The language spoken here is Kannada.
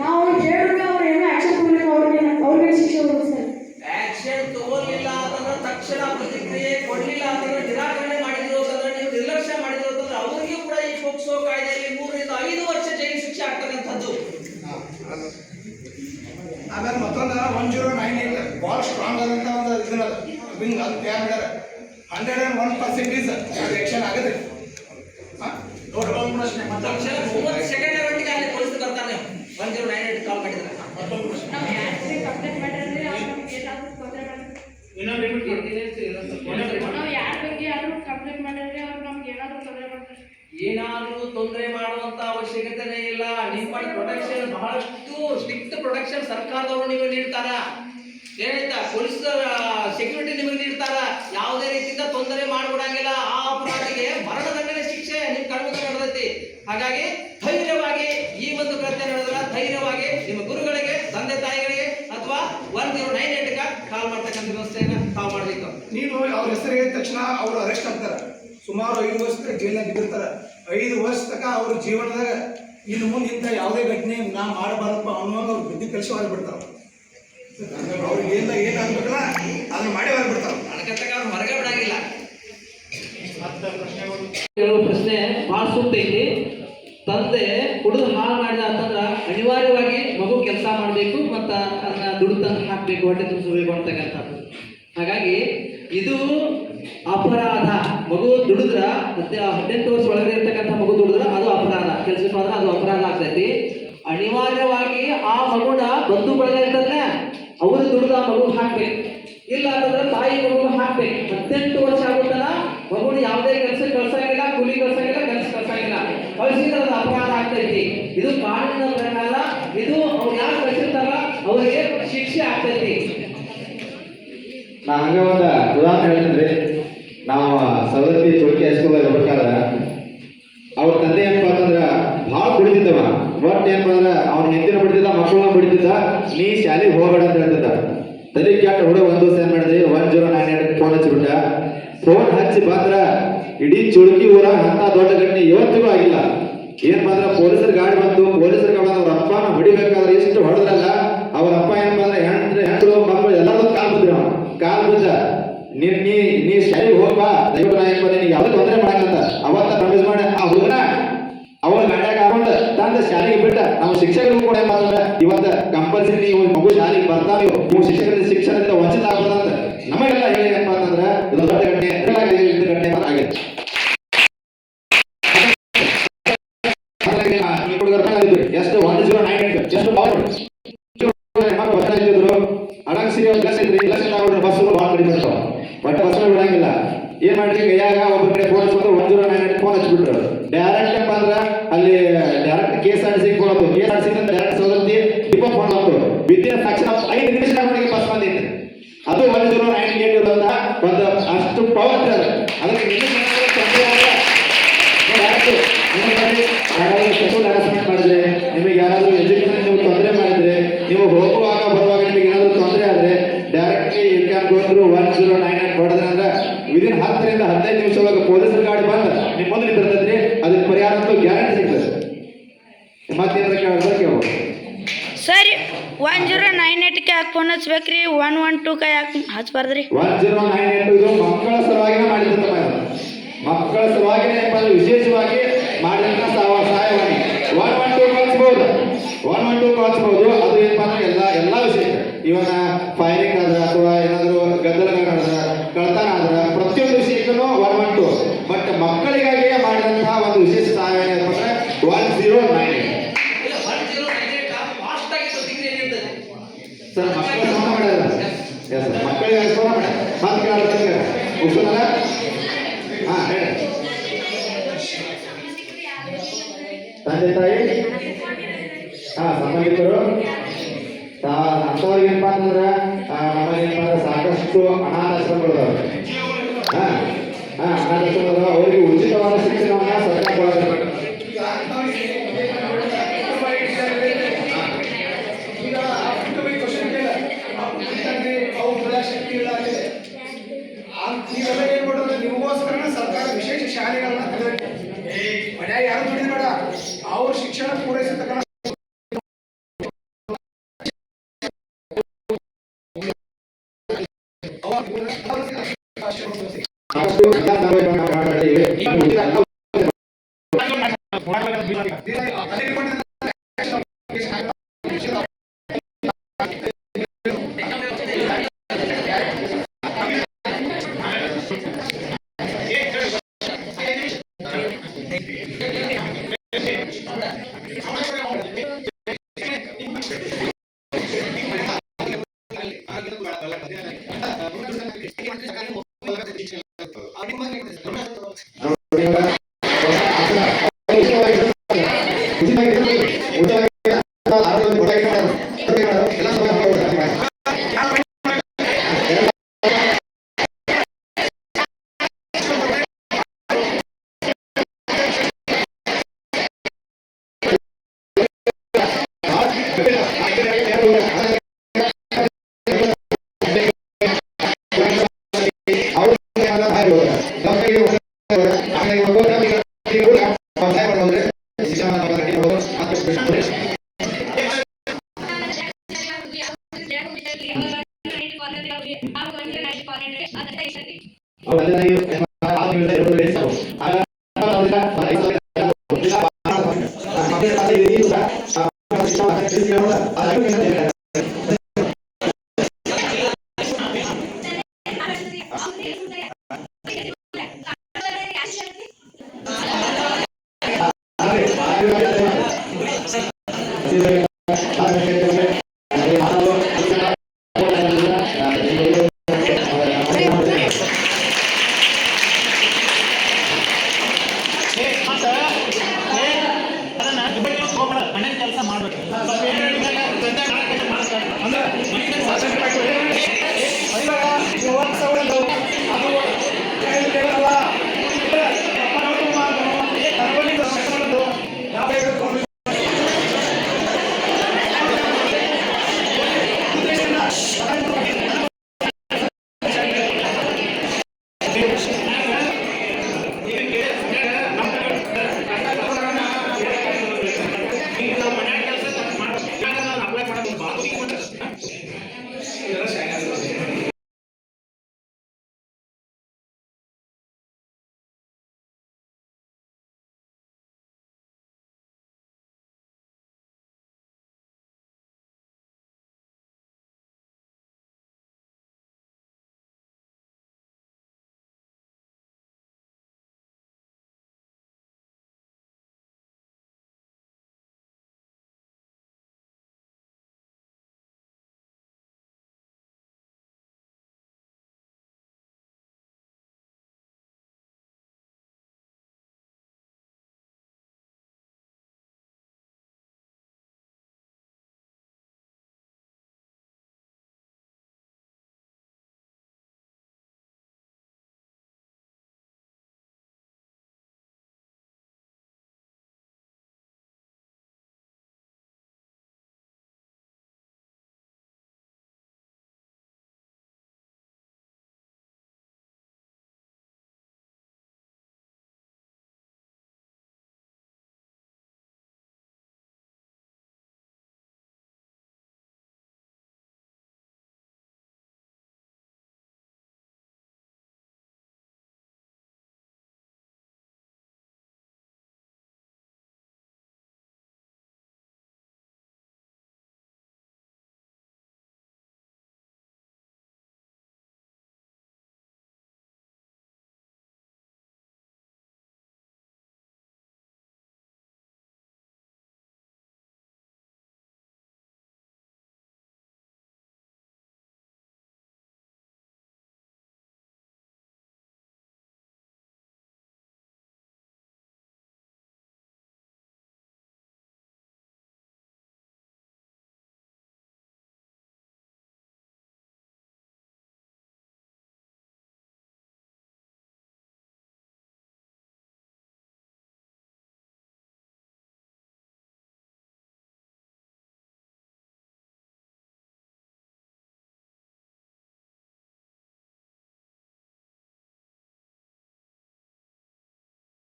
ನಾವು ಹೇಳಿದ್ರೆ ಅವ್ರು ಏನೋ ಆಕ್ಷನ್ ತಗೊಳ್ಳಿಲ್ಲ, ಅವ್ರಿಗೆ ಶಿಕ್ಷೆ ಬರುತ್ತೆ ಸರ್. ಆಕ್ಷನ್ ತಗೊಳ್ಳಿಲ್ಲ ಅಂತಂದ್ರೆ ತಕ್ಷಣ ಪ್ರತಿಕ್ರಿಯೆ ಕೊಡಲಿಲ್ಲ ಅಂತಂದ್ರೆ ನಿರಾಕರಣೆ ಮಾಡಿದ್ರು ಅಂತಂದ್ರೆ ನೀವು ನಿರ್ಲಕ್ಷ್ಯ ಮಾಡಿದ್ರು ಅಂತಂದ್ರೆ ಅವರಿಗೂ ಕೂಡ ಈ ಪೋಕ್ಸೋ ಕಾಯ್ದೆಯಲ್ಲಿ 3 ರಿಂದ 5 ವರ್ಷ ಜೈಲು ಶಿಕ್ಷೆ ಆಗ್ತಕ್ಕಂಥದ್ದು. ಆಮೇಲೆ ಮತ್ತೊಂದು 1098 ಭಾಳ ಸ್ಟ್ರಾಂಗ್ ಆದಂತ ಒಂದು ಇದನ್ನ ಬಿಂಗ್ ಅದು ತಯಾರು ಮಾಡ್ಯಾರ. 101% ಆಕ್ಷನ್ ಆಗುತ್ತೆ. ತಕ್ಷಣ 30 ಸೆಕೆಂಡ್ ಗಂಟೆಗೆ ಅಲ್ಲಿ ಪೊಲೀಸ್ ಬರ್ತಾರೆ. 1098 ಕಾಲ್ ಮಾಡಿದ್ರೆ ನಾವು ಯಾರಿಗೆ ಕಂಪ್ಲೇಂಟ್ ಮಾಡಿದ್ರೆ ಅವ್ರು ನಮಗೆ ಏನಾದರೂ ತೊಂದರೆ ಮಾಡ್ತಾರೆ. ನಾವು ಯಾರ ಬಗ್ಗೆ ಯಾರು ಕಂಪ್ಲೇಂಟ್ ಮಾಡಿದ್ರೆ ಅವ್ರು ನಮ್ಗೆ ಏನಾದರೂ ತೊಂದರೆ ಮಾಡ್ತಾರೆ. ಏನಾದರೂ ತೊಂದರೆ ಮಾಡುವಂತ ಅವಶ್ಯಕತೆ ಇಲ್ಲ. ನಿಮ್ಮ ಪ್ರೊಟೆಕ್ಷನ್ ಬಹಳಷ್ಟು ಸ್ಟ್ರಿಕ್ಟ್ ಪ್ರೊಟೆಕ್ಷನ್ ಸರ್ಕಾರದವರು ನಿಮಗೆ ನೀಡ್ತಾರ. ಏನಾಯ್ತಾ ಪೊಲೀಸ್ ಸೆಕ್ಯೂರಿಟಿ ನಿಮಗೆ ನೀಡ್ತಾರ. ಯಾವುದೇ ರೀತಿಯಿಂದ ತೊಂದರೆ ಮಾಡಿಕೊಡಂಗಿಲ್ಲ. ಆ ಅಪರಾಧಿಗೆ ಮರಣದಂಡನೆ ಶಿಕ್ಷೆ ನಿಮ್ಮ ಕರ್ಮದ ನಡೆದೈತಿ. ಹಾಗಾಗಿ ಧೈರ್ಯವಾಗಿ ಈ ಒಂದು ಕೃತ್ಯ ನಡೆದ್ರೆ ಧೈರ್ಯವಾಗಿ ನಿಮ್ಮ ಗುರುಗಳಿಗೆ, ತಂದೆ ತಾಯಿಗಳಿಗೆ ಅಥವಾ 1098 ಕಾಲ್ ಮಾಡ್ತಕ್ಕಂಥ ವ್ಯವಸ್ಥೆಯನ್ನ ತಾವು ಮಾಡಬೇಕು. ನೀನು ಅವ್ರ ಹೆಸರು ಹೇಳಿದ ತಕ್ಷಣ ಅವರು ಅರೆಸ್ಟ್ ಆಗ್ತಾರೆ. ಸುಮಾರು 5 ವರ್ಷ ತನಕ ಜೈಲಿನಾಗ ಬಿದ್ದಿರ್ತಾರೆ. 5 ವರ್ಷ ತನಕ ಅವ್ರ ಜೀವನದಾಗ ಇನ್ನು ಮುಂದೆ ಇಂಥ ಯಾವುದೇ ಘಟನೆ ನಾ ಮಾಡಬಾರಪ್ಪ ಅನ್ನುವಾಗ ಅವ್ರು ಬುದ್ಧಿ ಕಲಿಸಿ ಹೊರಬಿಡ್ತಾರೆ. ಅವ್ರಿಗೆ ಏನಾಗ್ಬೇಕಲ್ಲ ಅದನ್ನ ಮಾಡಿ ಹೊರಬಿಡ್ತಾರೆ. ಅದಕ್ಕೆ ಅವ್ರು ಹೊರಗೆ ಬಿಡಂಗಿಲ್ಲ. ಕೆಲವು ಪ್ರಶ್ನೆ ಭಾಳ ಸೂಕ್ತ ಐತಿ. ತಂದೆ ಕುಡಿದು ಹಾಳು ಮಾಡಿದ ಅಂತಂದ್ರೆ ಅನಿವಾರ್ಯವಾಗಿ ಮಗು ಕೆಲಸ ಮಾಡಬೇಕು ಮತ್ತು ಅದನ್ನ ದುಡ್ಡು ತಂದು ಹಾಕಬೇಕು, ಹೊಟ್ಟೆ ತುಂಬಿಸಬೇಕು ಅಂತಕ್ಕಂಥದ್ದು. ಹಾಗಾಗಿ ಇದು ಅಪರಾಧ. ಮಗು ದುಡಿದ್ರ 18 ವರ್ಷ ಒಳಗೆ ಇರ್ತಕ್ಕಂಥ ಮಗು ದುಡಿದ್ರ ಅದು ಅಪರಾಧ. ಕೆಲಸಕ್ಕೆ ಹೋದ್ರೆ ಅದು ಅಪರಾಧ ಆಗ್ತೈತಿ. ಅನಿವಾರ್ಯವಾಗಿ ಆ ಮಗುನ ಬಂಧು ಬಳಗ ಇರ್ತದೆ ಅವರು ದುಡಿದ ಮಗು ಹಾಕ್ಬೇಕು. ಇಲ್ಲ ಅಂತಂದ್ರೆ ತಾಯಿ ಮಗು ಹಾಕ್ಬೇಕು. 18 ವರ್ಷ ಆಗುತ್ತಲ್ಲ ಮಗುನ ಯಾವುದೇ ಕೆಲಸಕ್ಕೆ ಕಳ್ಸಂಗಿಲ್ಲ, ಕೂಲಿ ಕಳ್ಸಂಗಿಲ್ಲ, ಕೆಲಸ ಕಳ್ಸಂಗಿಲ್ಲ. ಕಳಿಸಿದ್ರೆ ಅದು ಅಪರಾಧ ಆಗ್ತೈತಿ. ಇದು ಕಾನೂನಿನ ಪ್ರಕಾರ ಇದು ಅವ್ರು ಯಾರು ಕಳಿಸಿರ್ತಾರ ಅವರಿಗೆ ಶಿಕ್ಷೆ ಆಗ್ತೈತಿ. ನಾ ಹಂಗೆ ಒಂದು ಉದಾಹರಣೆ ಹೇಳ್ತೀನಿ. ನಾವು ಸವದತ್ತಿ ಚೌಕಿ ಹೈಸ್ಕೂಲ್ ಇರ್ಬೇಕಾದ್ರೆ ಅವ್ರ ತಂದೆ ಏನಪ್ಪ ಅಂತಂದ್ರೆ ಭಾಳ ಕುಡಿತಿದ್ದವ. ಒಟ್ಟು ಏನಪ್ಪ ಅಂದ್ರೆ ಅವ್ನ ಹೆಂಡತಿನ ಬಿಡ್ತಿದ್ದ, ಮಕ್ಕಳನ್ನ ಬಿಡ್ತಿದ್ದ. ನೀ ಶಾಲೆಗೆ ಹೋಗಬೇಡ ಅಂತ ಹೇಳ್ತಿದ್ದ. ತಲೆ ಕೆಟ್ಟ ಹುಡುಗ ಒಂದು ದಿವಸ ಏನ್ ಮಾಡಿದ್ವಿ, 1098 ಫೋನ್ ಹಚ್ಚಿಬಿಟ್ಟ. ಫೋನ್ ಹಚ್ಚಿ ಬಂದ್ರ ಇಡೀ ಚುಳುಕಿ ಊರಾಗ ಅಂತ ದೊಡ್ಡ ಘಟನೆ ಇವತ್ತಿಗೂ ಆಗಿಲ್ಲ. ಏನ್ ಬಂದ್ರ ಪೊಲೀಸರ ಗಾಡಿ ಬಂತು. ಪೊಲೀಸರಿಗೆ ಬಂದ ಅವ್ರ ಅಪ್ಪನ ಹೊಡಿಬೇಕಾದ್ರೆ ಎಷ್ಟು ಹೊಡೆದ್ರಲ್ಲ. ಅವ್ರ ಅಪ್ಪ ಏನಪ್ಪ ಅಂದ್ರೆ ಹೆಣ್ರು ಮಕ್ಕಳು ಎಲ್ಲರೂ ಕಾಲ್ ಬಿದ್ದ ನೀ ಶಾಲೆಗೆ ಹೋಗ್ಬಾ, ದಯವಿಟ್ಟು ನಾ ಏನ್ ನಿನಗೆ ಯಾವ್ದು ತೊಂದರೆ ಮಾಡಕ್ಕಂತ ಅವತ್ತ ಪ್ರವೇಶ ಮಾಡಿ ಆ ಹುಡುಗನ ಅವ್ರ ಗಾಡಿಯಾಗ ಹಾಕೊಂಡು ತಂದ ಶಾಲೆಗೆ ಬಿಟ್ಟ. ನಾವು ಶಿಕ್ಷಕರು ಕೂಡ ಏನ್ ಮಾಡಿದ್ರೆ ಇವತ್ತ ಕಂಪಲ್ಸರಿ ನೀವು ಮಗು ಶಾಲೆಗೆ ಬರ್ತಾ ನೀವು ಶಿಕ್ಷಕರಿಂದ ಶಿಕ್ಷಣದಿಂದ ವಂಚಿತ ಆಗ್ಬೋದಂತ ನಮಗೆಲ್ಲ ಹೇಳಿ ಏನಪ್ಪ ಅಂತಂದ್ರೆ ಇದು ದೊಡ್ಡ ಘಟನೆ ಆಗಿದೆ. ಎಷ್ಟು 1098 ಎಷ್ಟು ಅಡಂಗ್ಸಿರಿ ಇಲೆಕ್ಷನ್ ಆಗೋದ್ರೆ ಬಸ್ಸುಗಳು ಭಾಳ ಕಡಿಮೆ ಇರ್ತಾವ. ಬಟ್ ಬಸ್ಗಳು ಬಿಡಂಗಿಲ್ಲ. ಏನ್ ಮಾಡಿದ್ರಿ, ಕೈಯಾಗ ಒಬ್ಬರ ಕಡೆ ಫೋನ್ ಹಚ್ಚಿದ್ರು, 1098 ಫೋನ್ ಹಚ್ಚಿಬಿಟ್ರು. ಡೈರೆಕ್ಟ್ ಏನಪ್ಪ ಅಂದ್ರೆ ಅಲ್ಲಿ ಡೈರೆಕ್ಟ್ KSRTC ಫೋನ್ ಬಂತು. KSRTC direct Saundatti depot phone ಬಂತು. ವಿದ್ಯೆ ತಕ್ಷಣ 5 ನಿಮಿಷದವರೆಗೆ ಬಸ್ ಬಂದಿತ್ತು. ಅದು 1098 ಇರೋದ ಒಂದು ಅಷ್ಟು ಪವರ್ ಅದಕ್ಕೆ ಸೆಕ್ಯೂರ್ ಹರಾಸ್ಮೆಂಟ್ ಮಾಡಿದ್ರೆ, ನಿಮಗೆ ಯಾರಾದರೂ ಎಜುಕೇಶನ್ ನೀವು ತೊಂದರೆ ಮಾಡಿದ್ರೆ, ನೀವು ಹೋಗುವಾಗ ಬರುವಾಗ ನಿಮಗೆ ಏನಾದರೂ ತೊಂದರೆ ಆದರೆ directly you can go through 1098 ಹೊಡೆದ್ರೆ ಅಂದ್ರೆ ವಿದಿನ್ 10 ರಿಂದ 15 ನಿಮಿಷ ಒಳಗೆ ಪೊಲೀಸರ ಗಾಡಿ ಬಂದು ನಿಮ್ಮ ಮುಂದೆ ನಿಂತಿರ್ತೈತ್ರಿ. ಅದಕ್ಕೆ ಪರಿಹಾರ ಅಂತೂ ಗ್ಯಾರಂಟಿ ಸಿಗ್ತದೆ. ಮತ್ತೇನಾರ ಕೇಳ್ಬೋದು. ಸರಿ 1098ಕ್ಕೆ ಯಾಕೆ ಫೋನ್ ಹಚ್ಬೇಕ್ರಿ? 112ಕ್ಕೆ ಯಾಕೆ ಹಚ್ಬಾರ್ದ್ರಿ? 1098 ಇದು ಮಕ್ಕಳ ಸಲುವಾಗಿನೇ ಮಾಡಿದಂತ ಮಕ್ಕಳ ಸಲುವಾಗಿನೇ ವಿಶೇಷವಾಗಿ ಮಾಡಿದಂತ ಸಹಾಯವಾಣಿ. 112 ಕಳಿಸ್ಬೋದು, 112 ಕಳಿಸ್ಬೋದು. ಅದು ಏನಪ್ಪ ಅಂದ್ರೆ ಎಲ್ಲ ವಿಷಯ, ಇವನ ಫೈರಿಂಗ್ ಆದ್ರೆ ಅಥವಾ ಏನಾದರೂ ಗದ್ದಲಗಾರ ಕಳ್ತನ ಆದ್ರೆ ಪ್ರತಿಯೊಂದು ವಿಷಯಕ್ಕೂ 112. ಬಟ್ ಮಕ್ಕಳಿಗಾಗಿ ಮಾಡಿದಂತಹ ಒಂದು ವಿಶೇಷ ಸಹಾಯವಾಣಿ ಏನಪ್ಪ ಅಂದ್ರೆ 1098. ಸರ್ ಮಕ್ಕಳ ಸಂಬಂಧ ಮಾಡ್ಯಾರ. ಎಸ್ ಸರ್, ಮಕ್ಕಳಿಗೆ ಸಂಬಂಧ ಮಾಡ್ಯಾರ. ಮಾತು ಕೇಳೋದಕ್ಕೆ ಮುಗಿಸೋದಲ್ಲ. ಹಾಂ ಹೇಳಿ. ತಂದೆ ತಾಯಿ ಸಂಬಂಧಿಕರು ಅಂಥವ್ರಿಗೆ ಏನಪ್ಪ ಅಂತಂದ್ರೆ ನಮಗೇನಪ್ಪ ಅಂದ್ರೆ ಸಾಕಷ್ಟು ಅನಾಥಾಶ್ರಮಗಳಿದಾವೆ. ಅನಾಥಾಶ್ರಮಗಳು ಅವರಿಗೆ ಉಚಿತವಾದ ಶಿಕ್ಷಣವನ್ನು ಸರ್ಕಾರ ಕೊಡಬೇಕು. ನೀವೆಲ್ಲ ಏನ್ ಮಾಡೋದು, ನಿಮಗೋಸ್ಕರ ಸರ್ಕಾರ ವಿಶೇಷ ಶಾಲೆಗಳನ್ನ ತೆಗೆದಕ್ಕೆ ಮನ್ಯಾಗ ಯಾರು ದುಡಿದ ಬೇಡ, ಅವ್ರ ಶಿಕ್ಷಣ ಪೂರೈಸತಕ್ಕಂಥ ಕೆಲಸ ಮಾಡ್ಬೇಕು.